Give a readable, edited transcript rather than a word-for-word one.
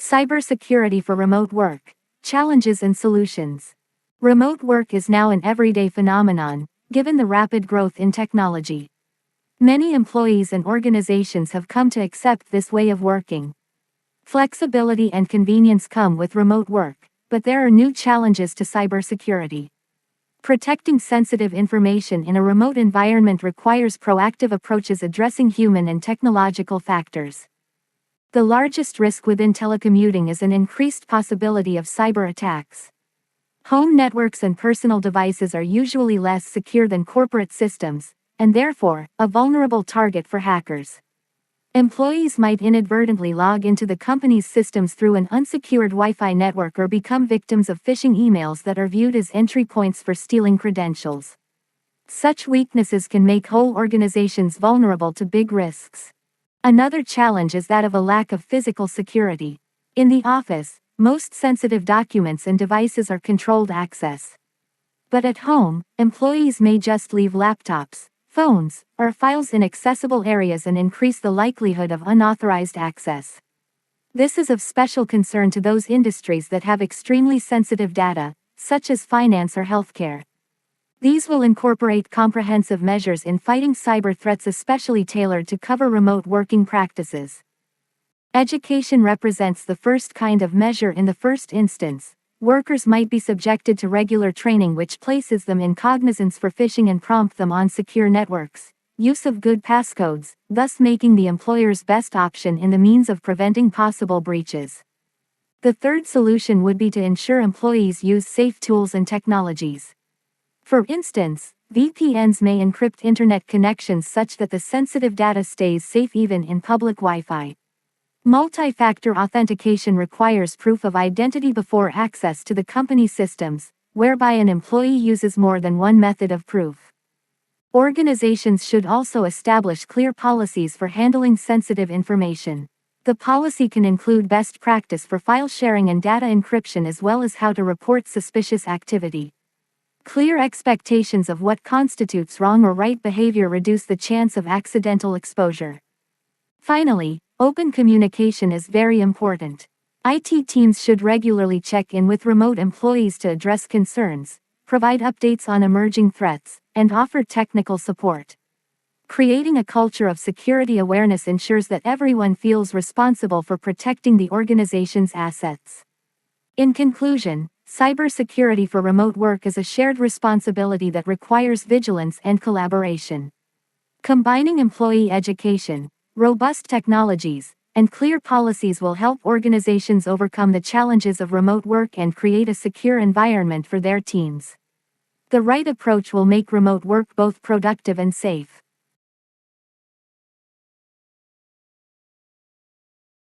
Cybersecurity for remote work. Challenges and solutions. Remote work is now an everyday phenomenon, given the rapid growth in technology. Many employees and organizations have come to accept this way of working. Flexibility and convenience come with remote work, but there are new challenges to cybersecurity. Protecting sensitive information in a remote environment requires proactive approaches addressing human and technological factors. The largest risk within telecommuting is an increased possibility of cyber attacks. Home networks and personal devices are usually less secure than corporate systems, and therefore, a vulnerable target for hackers. Employees might inadvertently log into the company's systems through an unsecured Wi-Fi network or become victims of phishing emails that are viewed as entry points for stealing credentials. Such weaknesses can make whole organizations vulnerable to big risks. Another challenge is that of a lack of physical security. In the office, most sensitive documents and devices are controlled access. But at home, employees may just leave laptops, phones, or files in accessible areas and increase the likelihood of unauthorized access. This is of special concern to those industries that have extremely sensitive data, such as finance or healthcare. These will incorporate comprehensive measures in fighting cyber threats especially tailored to cover remote working practices. Education represents the first kind of measure in the first instance. Workers might be subjected to regular training which places them in cognizance for phishing and prompt them on secure networks, use of good passcodes, thus making the employer's best option in the means of preventing possible breaches. The third solution would be to ensure employees use safe tools and technologies. For instance, VPNs may encrypt internet connections such that the sensitive data stays safe even in public Wi-Fi. Multi-factor authentication requires proof of identity before access to the company systems, whereby an employee uses more than one method of proof. Organizations should also establish clear policies for handling sensitive information. The policy can include best practice for file sharing and data encryption as well as how to report suspicious activity. Clear expectations of what constitutes wrong or right behavior reduce the chance of accidental exposure. Finally, open communication is very important. IT teams should regularly check in with remote employees to address concerns, provide updates on emerging threats, and offer technical support. Creating a culture of security awareness ensures that everyone feels responsible for protecting the organization's assets. In conclusion, cybersecurity for remote work is a shared responsibility that requires vigilance and collaboration. Combining employee education, robust technologies, and clear policies will help organizations overcome the challenges of remote work and create a secure environment for their teams. The right approach will make remote work both productive and safe.